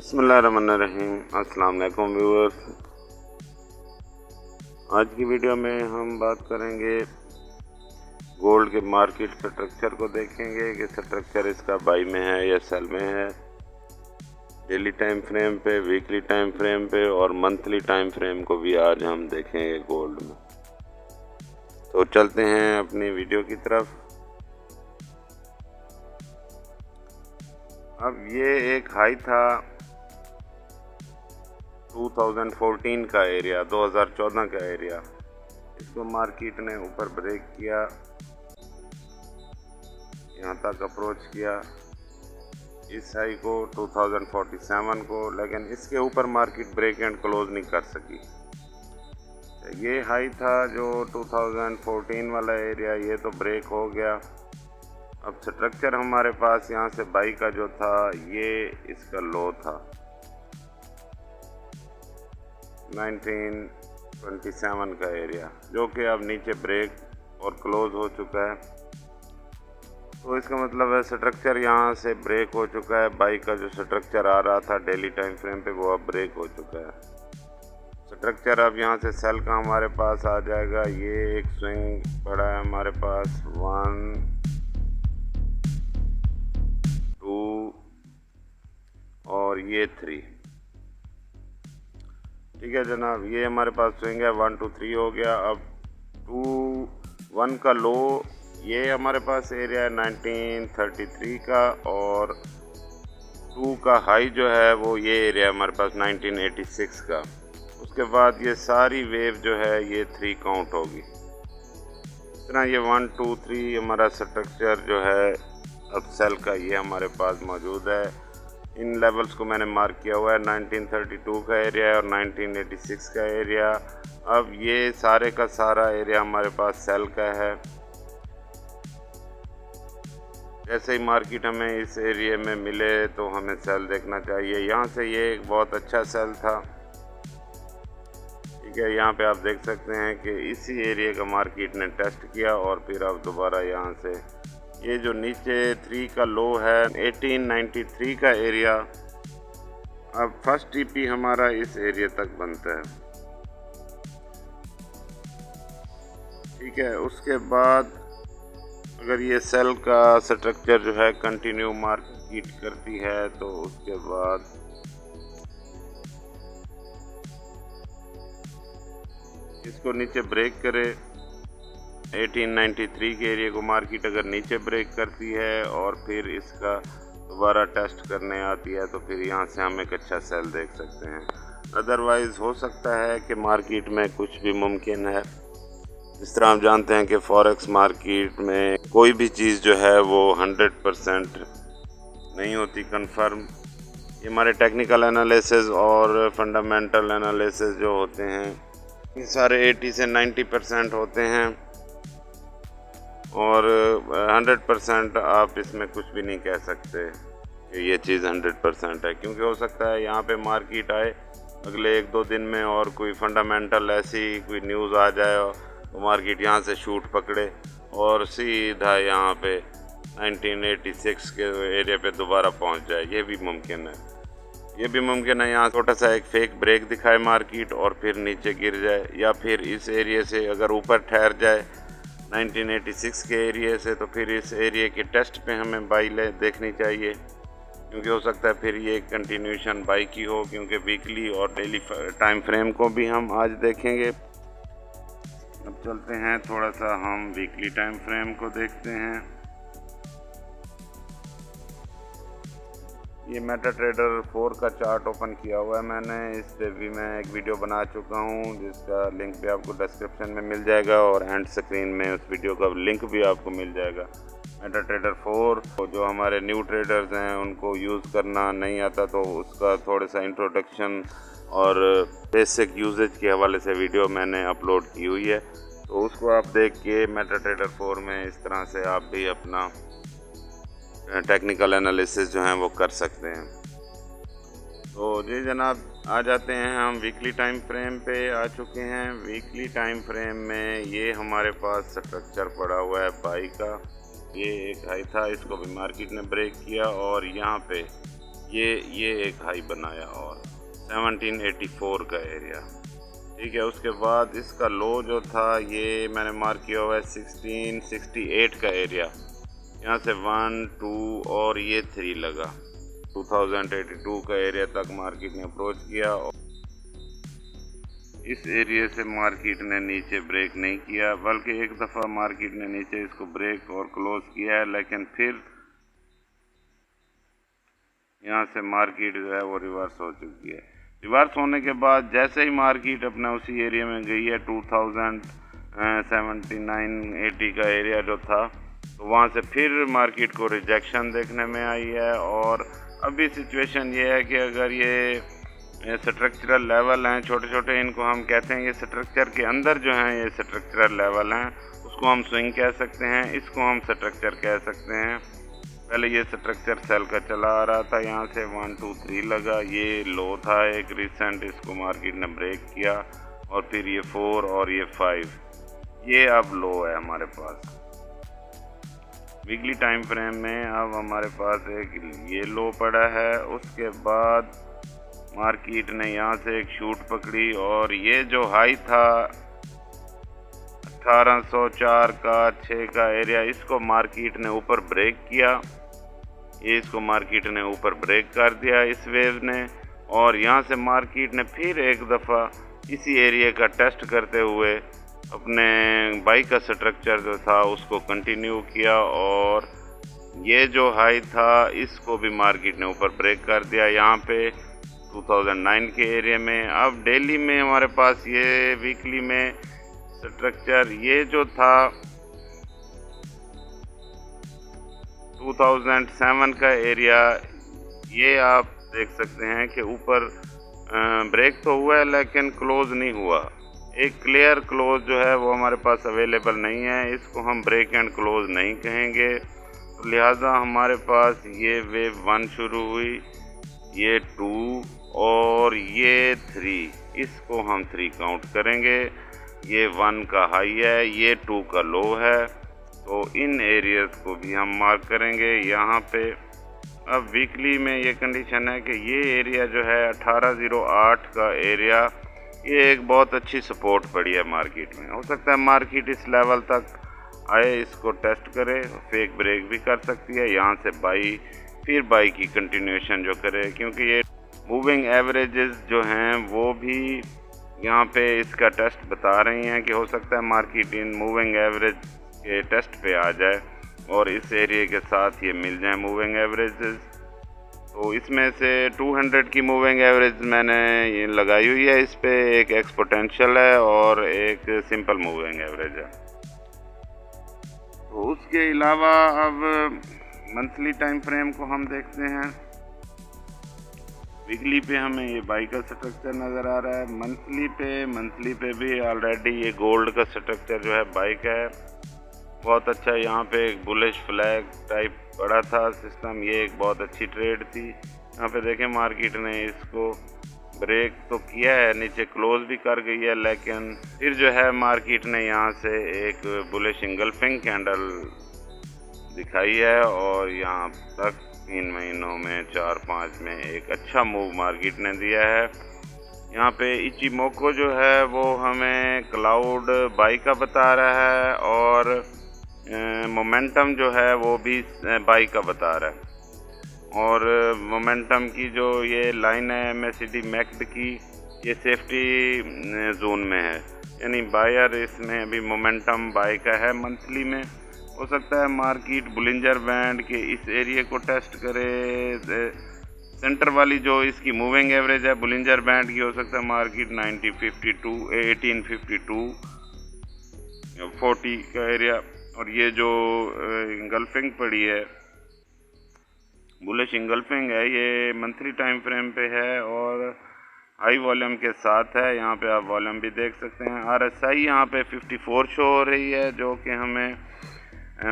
बिस्मिल्लाहिर्रहमानिर्रहीम। अस्सलाम वालेकुम व्यूअर्स। आज की वीडियो में हम बात करेंगे गोल्ड के मार्केट स्ट्रक्चर को देखेंगे कि स्ट्रक्चर इसका बाई में है या सेल में है, डेली टाइम फ्रेम पे, वीकली टाइम फ्रेम पे और मंथली टाइम फ्रेम को भी आज हम देखेंगे गोल्ड में। तो चलते हैं अपनी वीडियो की तरफ। अब ये एक हाई था 2014 का एरिया, 2014 का एरिया। इसको मार्केट ने ऊपर ब्रेक किया, यहाँ तक अप्रोच किया इस हाई को 2047 को, लेकिन इसके ऊपर मार्केट ब्रेक एंड क्लोज नहीं कर सकी। ये हाई था जो 2014 वाला एरिया, ये तो ब्रेक हो गया। अब स्ट्रक्चर हमारे पास यहाँ से बाई का जो था ये इसका लो था 1927 का एरिया, जो कि अब नीचे ब्रेक और क्लोज हो चुका है। तो इसका मतलब है स्ट्रक्चर यहाँ से ब्रेक हो चुका है। बाई का जो स्ट्रक्चर आ रहा था डेली टाइम फ्रेम पे वो अब ब्रेक हो चुका है। स्ट्रक्चर अब यहाँ से सेल का हमारे पास आ जाएगा। ये एक स्विंग पड़ा है हमारे पास 1 2 और ये 3। ठीक है जनाब, ये हमारे पास स्विंग है 1 2 3 हो गया। अब 2 1 का लो ये हमारे पास एरिया है 1933 का, और 2 का हाई जो है वो ये एरिया हमारे पास 1986 का। उसके बाद ये सारी वेव जो है ये 3 काउंट होगी। इस तरह ये 1 2 3 हमारा स्ट्रक्चर जो है अब सेल का ये हमारे पास मौजूद है। इन लेवल्स को मैंने मार्क किया हुआ है, 1932 का एरिया है और 1986 का एरिया। अब ये सारे का सारा एरिया हमारे पास सेल का है। जैसे ही मार्केट हमें इस एरिया में मिले तो हमें सेल देखना चाहिए। यहाँ से ये एक बहुत अच्छा सेल था। ठीक है, यहाँ पे आप देख सकते हैं कि इसी एरिया का मार्केट ने टेस्ट किया और फिर अब दोबारा यहाँ से ये जो नीचे 3 का लो है 1893 का एरिया, अब फर्स्ट टीपी हमारा इस एरिया तक बनता है। ठीक है, उसके बाद अगर ये सेल का स्ट्रक्चर जो है कंटिन्यू मार्केट करती है तो उसके बाद इसको नीचे ब्रेक करे 1893 के एरिया को मार्केट अगर नीचे ब्रेक करती है और फिर इसका दोबारा टेस्ट करने आती है तो फिर यहाँ से हम एक अच्छा सेल देख सकते हैं। अदरवाइज़ हो सकता है कि मार्केट में कुछ भी मुमकिन है। जिस तरह हम जानते हैं कि फॉरेक्स मार्केट में कोई भी चीज़ जो है वो 100% नहीं होती कंफर्म। ये हमारे टेक्निकल एनालिसिस और फंडामेंटल एनालिसिस जो होते हैं ये सारे 80 से 90% होते हैं और 100% आप इसमें कुछ भी नहीं कह सकते कि ये चीज़ 100% है, क्योंकि हो सकता है यहाँ पे मार्केट आए अगले 1-2 दिन में और कोई फंडामेंटल ऐसी कोई न्यूज़ आ जाए तो मार्केट यहाँ से शूट पकड़े और सीधा यहाँ पे 1986 के एरिया पे दोबारा पहुँच जाए। ये भी मुमकिन है। ये भी मुमकिन है यहाँ छोटा सा एक फेक ब्रेक दिखाए मार्केट और फिर नीचे गिर जाए, या फिर इस एरिया से अगर ऊपर ठहर जाए 1986 के एरिया से तो फिर इस एरिया के टेस्ट पे हमें बाई देखनी चाहिए, क्योंकि हो सकता है फिर ये कंटिन्यूशन बाई की हो, क्योंकि वीकली और डेली टाइम फ्रेम को भी हम आज देखेंगे। अब चलते हैं थोड़ा सा हम वीकली टाइम फ्रेम को देखते हैं। ये मेटा ट्रेडर 4 का चार्ट ओपन किया हुआ है मैंने। इस पे भी मैं एक वीडियो बना चुका हूँ जिसका लिंक भी आपको डिस्क्रिप्शन में मिल जाएगा और एंड स्क्रीन में उस वीडियो का लिंक भी आपको मिल जाएगा। मेटा ट्रेडर 4 जो हमारे न्यू ट्रेडर्स हैं उनको यूज़ करना नहीं आता तो उसका थोड़ा सा इंट्रोडक्शन और बेसिक यूजेज के हवाले से वीडियो मैंने अपलोड की हुई है, तो उसको आप देख के मेटा ट्रेडर 4 में इस तरह से आप भी अपना टेक्निकल एनालिसिस जो है वो कर सकते हैं। तो जी जनाब, आ जाते हैं हम वीकली टाइम फ्रेम पे आ चुके हैं। वीकली टाइम फ्रेम में ये हमारे पास स्ट्रक्चर पड़ा हुआ है बाई का। ये एक हाई था, इसको भी मार्केट ने ब्रेक किया और यहाँ पे ये एक हाई बनाया और 1784 का एरिया, ठीक है। उसके बाद इसका लो जो था ये मैंने मार्क किया हुआ है 1668 का एरिया, यहाँ से 1 2 और ये 3 लगा। 2082 का एरिया तक मार्केट ने अप्रोच किया और इस एरिया से मार्केट ने नीचे ब्रेक नहीं किया, बल्कि एक दफ़ा मार्केट ने नीचे इसको ब्रेक और क्लोज किया है, लेकिन फिर यहाँ से मार्केट जो है वो रिवर्स हो चुकी है। रिवर्स होने के बाद जैसे ही मार्केट अपना उसी एरिया में गई है 2079-80 का एरिया जो था, तो वहाँ से फिर मार्केट को रिजेक्शन देखने में आई है। और अभी सिचुएशन ये है कि अगर ये स्ट्रक्चरल लेवल हैं छोटे छोटे, इनको हम कहते हैं, ये स्ट्रक्चर के अंदर जो हैं ये स्ट्रक्चरल लेवल हैं, उसको हम स्विंग कह सकते हैं, इसको हम स्ट्रक्चर कह सकते हैं। पहले ये स्ट्रक्चर सेल का चला आ रहा था, यहाँ से 1 2 3 लगा, ये लो था एक रिसेंट, इसको मार्केट ने ब्रेक किया और फिर ये 4 और ये 5, ये अब लो है हमारे पास। वीकली टाइम फ्रेम में अब हमारे पास एक ये लो पड़ा है। उसके बाद मार्केट ने यहाँ से एक शूट पकड़ी और ये जो हाई था 1804 का 6 का एरिया, इसको मार्केट ने ऊपर ब्रेक किया, ये इसको मार्केट ने ऊपर ब्रेक कर दिया इस वेव ने। और यहाँ से मार्केट ने फिर एक दफ़ा इसी एरिया का टेस्ट करते हुए अपने बाई का स्ट्रक्चर जो था उसको कंटिन्यू किया और ये जो हाई था इसको भी मार्केट ने ऊपर ब्रेक कर दिया यहाँ पे 2009 के एरिया में। अब डेली में हमारे पास ये वीकली में स्ट्रक्चर ये जो था 2007 का एरिया, ये आप देख सकते हैं कि ऊपर ब्रेक तो हुआ है लेकिन क्लोज नहीं हुआ। एक क्लियर क्लोज जो है वो हमारे पास अवेलेबल नहीं है, इसको हम ब्रेक एंड क्लोज नहीं कहेंगे। तो लिहाजा हमारे पास ये वेव 1 शुरू हुई, ये 2 और ये 3, इसको हम 3 काउंट करेंगे। ये 1 का हाई है, ये 2 का लो है, तो इन एरियाज को भी हम मार्क करेंगे यहाँ पे। अब वीकली में ये कंडीशन है कि ये एरिया जो है 1808 का एरिया, ये एक बहुत अच्छी सपोर्ट पड़ी है मार्केट में। हो सकता है मार्केट इस लेवल तक आए, इसको टेस्ट करे, फेक ब्रेक भी कर सकती है, यहाँ से बाई, फिर बाई की कंटिन्यूएशन जो करे, क्योंकि ये मूविंग एवरेजेस जो हैं वो भी यहाँ पे इसका टेस्ट बता रही हैं कि हो सकता है मार्केट इन मूविंग एवरेज के टेस्ट पे आ जाए और इस एरिया के साथ ये मिल जाए मूविंग एवरेजेस। तो इसमें से 200 की मूविंग एवरेज मैंने ये लगाई हुई है, इस पे एक एक्सपोनेंशियल है और एक सिंपल मूविंग एवरेज है। तो उसके अलावा अब मंथली टाइम फ्रेम को हम देखते हैं। वीकली पे हमें ये बाई का स्ट्रक्चर नज़र आ रहा है, मंथली पे भी ऑलरेडी ये गोल्ड का स्ट्रक्चर जो है बाई का है, बहुत अच्छा। यहाँ पे एक बुलिश फ्लैग टाइप पड़ा था सिस्टम, ये एक बहुत अच्छी ट्रेड थी। यहाँ पे देखें मार्केट ने इसको ब्रेक तो किया है, नीचे क्लोज भी कर गई है, लेकिन फिर जो है मार्केट ने यहाँ से एक बुलिश इंगल्फिंग कैंडल दिखाई है और यहाँ तक 3 महीनों में 4-5 में एक अच्छा मूव मार्केट ने दिया है। यहाँ पे इचिमोको जो है वो हमें क्लाउड बाई का बता रहा है और मोमेंटम जो है वो भी बाई का बता रहा है। और मोमेंटम की जो ये लाइन है MACD मैक्ड की, ये सेफ्टी जोन में है, यानी बायर इसमें अभी मोमेंटम बाई का है मंथली में। हो सकता है मार्केट बुलिंजर बैंड के इस एरिया को टेस्ट करे, सेंटर वाली जो इसकी मूविंग एवरेज है बुलिंजर बैंड की, हो सकता है मार्केट 1852 40 का एरिया। और ये जो इंगल्फिंग पड़ी है, बुलिश इंगल्फिंग है, ये मंथली टाइम फ्रेम पे है और हाई वॉल्यूम के साथ है। यहाँ पे आप वॉल्यूम भी देख सकते हैं। RSI यहाँ पे 54 शो हो रही है, जो कि हमें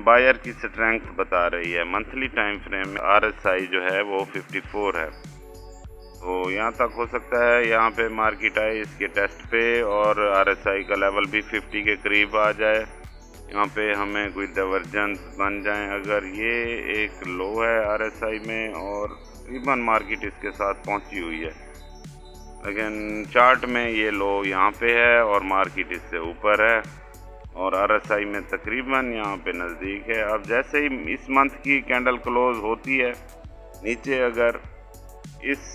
बायर की स्ट्रेंथ बता रही है। मंथली टाइम फ्रेम में RSI जो है वो 54 है, तो यहाँ तक हो सकता है यहाँ पे मार्केट आए इसके टेस्ट पे और RSI का लेवल भी 50 के करीब आ जाए। यहाँ पे हमें कोई डाइवर्जेंस बन जाए, अगर ये एक लो है RSI में और तकरीबन मार्केट इसके साथ पहुंची हुई है, लेकिन चार्ट में ये लो यहाँ पे है और मार्केट इससे ऊपर है और RSI में तकरीबन यहाँ पे नज़दीक है। अब जैसे ही इस मंथ की कैंडल क्लोज होती है नीचे, अगर इस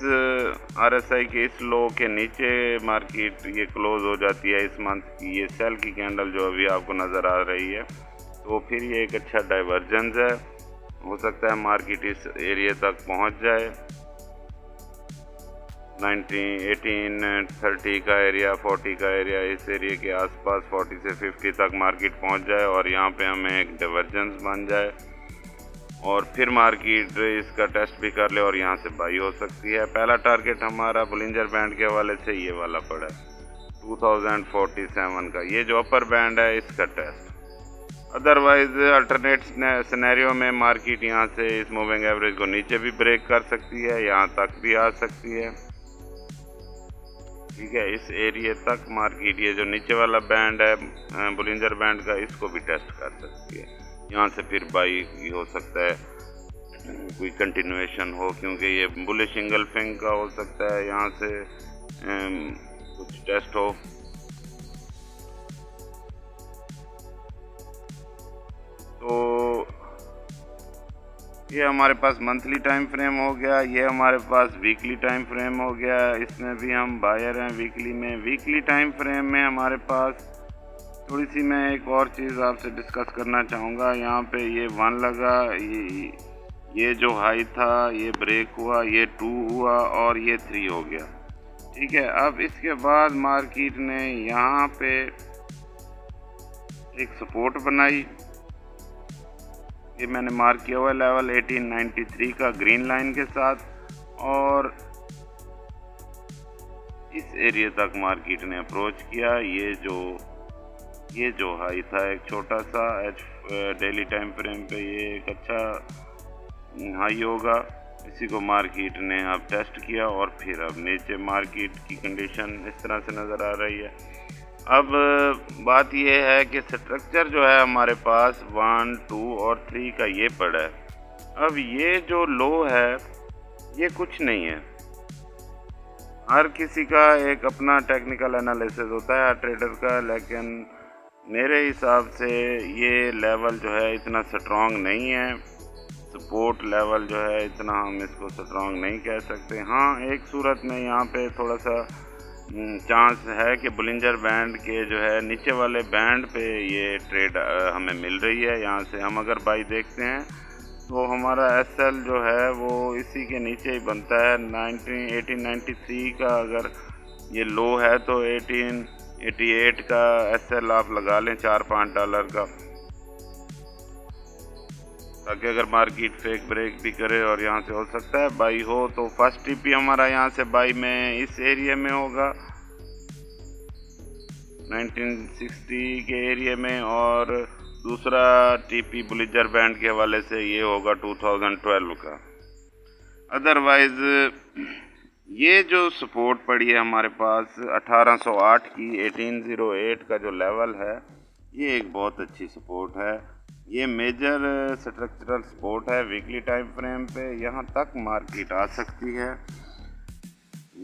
RSI के इस लो के नीचे मार्केट ये क्लोज हो जाती है इस मंथ की, ये सेल की कैंडल जो अभी आपको नज़र आ रही है, तो फिर ये एक अच्छा डाइवर्जेंस है। हो सकता है मार्केट इस एरिया तक पहुंच जाए, 1830 का एरिया, 40 का एरिया, इस एरिया के आसपास 40 से 50 तक मार्केट पहुंच जाए और यहाँ पे हमें एक डाइवर्जेंस बन जाए और फिर मार्केट इसका टेस्ट भी कर ले और यहाँ से बाई हो सकती है। पहला टारगेट हमारा बोलिंजर बैंड के हवाले से ये वाला पड़ा है 2047 का, ये जो अपर बैंड है इसका टेस्ट। अदरवाइज अल्टरनेट सिनेरियो में मार्केट यहाँ से इस मूविंग एवरेज को नीचे भी ब्रेक कर सकती है, यहाँ तक भी आ सकती है। ठीक है, इस एरिया तक मार्केट ये जो नीचे वाला बैंड है बोलिंजर बैंड का, इसको भी टेस्ट कर सकती है। यहाँ से फिर बाई हो सकता है, कोई कंटिन्यूएशन हो, क्योंकि ये बुलिश इंगल्फिंग का हो सकता है, यहाँ से कुछ टेस्ट हो। तो ये हमारे पास मंथली टाइम फ्रेम हो गया, ये हमारे पास वीकली टाइम फ्रेम हो गया, इसमें भी हम बायर हैं वीकली में। वीकली टाइम फ्रेम में हमारे पास थोड़ी सी मैं एक और चीज़ आपसे डिस्कस करना चाहूँगा। यहाँ पे ये 1 लगा, ये जो हाई था ये ब्रेक हुआ, ये 2 हुआ और ये 3 हो गया। ठीक है, अब इसके बाद मार्केट ने यहाँ पे एक सपोर्ट बनाई, ये मैंने मार्क किया हुआ लेवल 1893 का ग्रीन लाइन के साथ, और इस एरिया तक मार्केट ने अप्रोच किया। ये जो हाई था एक छोटा सा डेली टाइम फ्रेम पे, ये एक अच्छा हाई होगा, इसी को मार्केट ने अब टेस्ट किया और फिर अब नीचे मार्केट की कंडीशन इस तरह से नज़र आ रही है। अब बात ये है कि स्ट्रक्चर जो है हमारे पास 1, 2 और 3 का ये पड़ा है। अब ये जो लो है ये कुछ नहीं है, हर किसी का एक अपना टेक्निकल एनालिसिस होता है हर ट्रेडर का, लेकिन मेरे हिसाब से ये लेवल जो है इतना स्ट्रॉन्ग नहीं है, सपोर्ट लेवल जो है इतना हम इसको स्ट्रॉन्ग नहीं कह सकते। हाँ, एक सूरत में यहाँ पे थोड़ा सा चांस है कि बोलिंजर बैंड के जो है नीचे वाले बैंड पे ये ट्रेड हमें मिल रही है। यहाँ से हम अगर बाई देखते हैं तो हमारा SL जो है वो इसी के नीचे ही बनता है। 1893 का अगर ये लो है तो 1888 का SL आप लगा लें $4-5 का, ताकि अगर मार्केट फेक ब्रेक भी करे और यहाँ से हो सकता है बाई हो, तो फर्स्ट TP हमारा यहाँ से बाई में इस एरिया में होगा 1960 के एरिया में, और दूसरा TP बोलिंजर बैंड के हवाले से ये होगा 2012 का। अदरवाइज ये जो सपोर्ट पड़ी है हमारे पास 1808 की, 1808 का जो लेवल है, ये एक बहुत अच्छी सपोर्ट है। ये मेजर स्ट्रक्चरल सपोर्ट है वीकली टाइम फ्रेम पे, यहाँ तक मार्केट आ सकती है।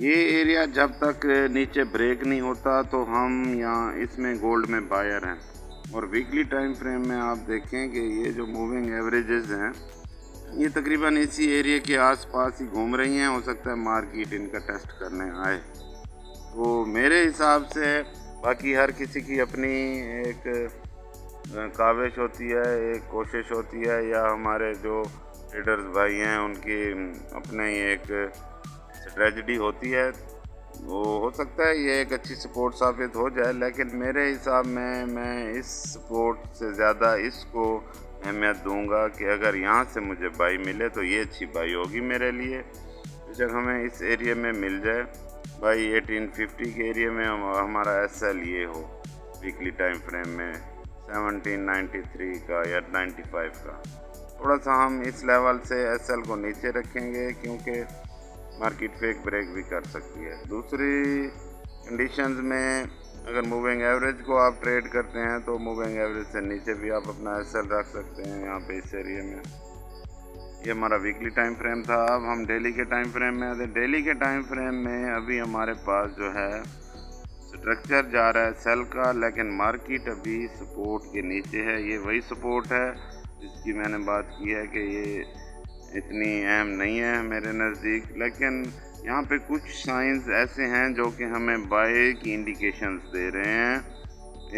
ये एरिया जब तक नीचे ब्रेक नहीं होता तो हम यहाँ इसमें गोल्ड में बायर हैं, और वीकली टाइम फ्रेम में आप देखें कि ये जो मूविंग एवरेजेस हैं ये तकरीबन इसी एरिया के आसपास ही घूम रही हैं। हो सकता है मार्केट इनका टेस्ट करने आए। तो मेरे हिसाब से, बाकी हर किसी की अपनी एक काविश होती है, एक कोशिश होती है, या हमारे जो ट्रेडर्स भाई हैं उनकी अपने ही एक स्ट्रेटजी होती है। वो हो सकता है ये एक अच्छी सपोर्ट साबित हो जाए, लेकिन मेरे हिसाब में मैं इस सपोर्ट से ज़्यादा इसको अहमियत दूंगा कि अगर यहाँ से मुझे बाई मिले तो ये अच्छी बाई होगी मेरे लिए। जब हमें इस एरिया में मिल जाए बाई 1850 के एरिया में, हमारा SL ये हो वीकली टाइम फ्रेम में 1793 का या 95 का, थोड़ा सा हम इस लेवल से SL को नीचे रखेंगे, क्योंकि मार्केट फेक ब्रेक भी कर सकती है। दूसरी कंडीशंस में अगर मूविंग एवरेज को आप ट्रेड करते हैं तो मूविंग एवरेज से नीचे भी आप अपना SL रख सकते हैं यहाँ पे इस एरिया में। ये हमारा वीकली टाइम फ्रेम था। अब हम डेली के टाइम फ्रेम में आते। डेली के टाइम फ्रेम में अभी हमारे पास जो है स्ट्रक्चर जा रहा है सेल का, लेकिन मार्केट अभी सपोर्ट के नीचे है। ये वही सपोर्ट है जिसकी मैंने बात की है कि ये इतनी अहम नहीं है मेरे नज़दीक, लेकिन यहाँ पे कुछ साइंस ऐसे हैं जो कि हमें बाय की इंडिकेशंस दे रहे हैं।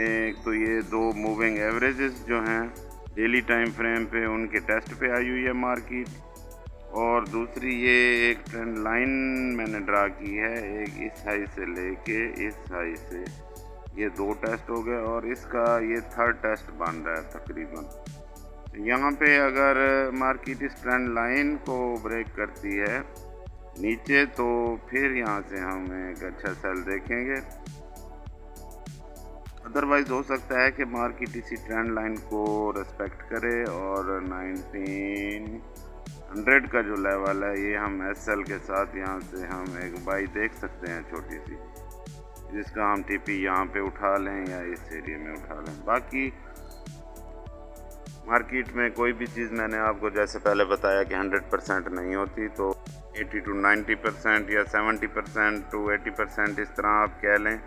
एक तो ये दो मूविंग एवरेजेस जो हैं डेली टाइम फ्रेम पे, उनके टेस्ट पे आई हुई है मार्केट, और दूसरी ये एक ट्रेंड लाइन मैंने ड्रा की है, एक इस हाई से लेके इस हाई से, ये दो टेस्ट हो गए और इसका ये थर्ड टेस्ट बन रहा है तकरीबन। यहाँ पे अगर मार्केट इस ट्रेंड लाइन को ब्रेक करती है नीचे तो फिर यहाँ से हम एक अच्छा सेल देखेंगे। अदरवाइज हो सकता है कि मार्केट इसी ट्रेंड लाइन को रेस्पेक्ट करे और 1900 का जो लेवल है ये हम एसएल के साथ यहाँ से हम एक बाई देख सकते हैं छोटी सी, जिसका हम टीपी यहाँ पे उठा लें या इस एरिया में उठा लें। बाकी मार्केट में कोई भी चीज़ मैंने आपको जैसे पहले बताया कि 100% नहीं होती, तो 80 to 90% या 70% to 80% इस तरह आप कह लें।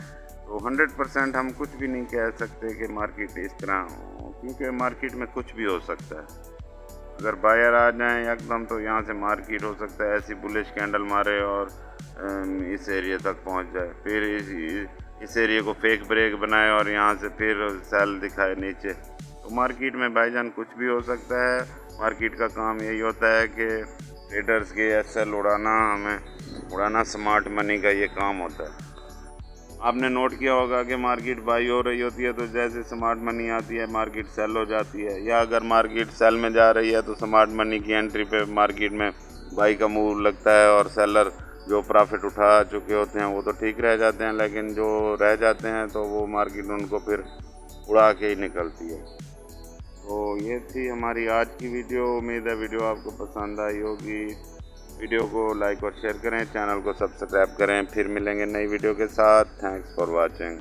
तो 100% हम कुछ भी नहीं कह सकते कि मार्केट इस तरह हो, क्योंकि मार्केट में कुछ भी हो सकता है। अगर बायर आ जाएं एकदम तो यहाँ से मार्केट हो सकता है ऐसी बुलिश कैंडल मारे और इस एरिया तक पहुँच जाए, फिर इस एरिया को फेक ब्रेक बनाए और यहाँ से फिर सेल दिखाए नीचे। तो मार्केट में भाईजान कुछ भी हो सकता है। मार्केट का काम यही होता है कि ट्रेडर्स के एसएल उड़ाना, हमें उड़ाना स्मार्ट मनी का ये काम होता है। आपने नोट किया होगा कि मार्केट बाई हो रही होती है तो जैसे स्मार्ट मनी आती है मार्केट सेल हो जाती है, या अगर मार्केट सेल में जा रही है तो स्मार्ट मनी की एंट्री पे मार्केट में बाई का मूव लगता है और सेलर जो प्रॉफिट उठा चुके होते हैं वो तो ठीक रह जाते हैं, लेकिन जो रह जाते हैं तो वो मार्केट उनको फिर उड़ा के ही निकलती है। तो ये थी हमारी आज की वीडियो। उम्मीद है वीडियो आपको पसंद आई होगी। वीडियो को लाइक और शेयर करें, चैनल को सब्सक्राइब करें। फिर मिलेंगे नई वीडियो के साथ। Thanks for watching.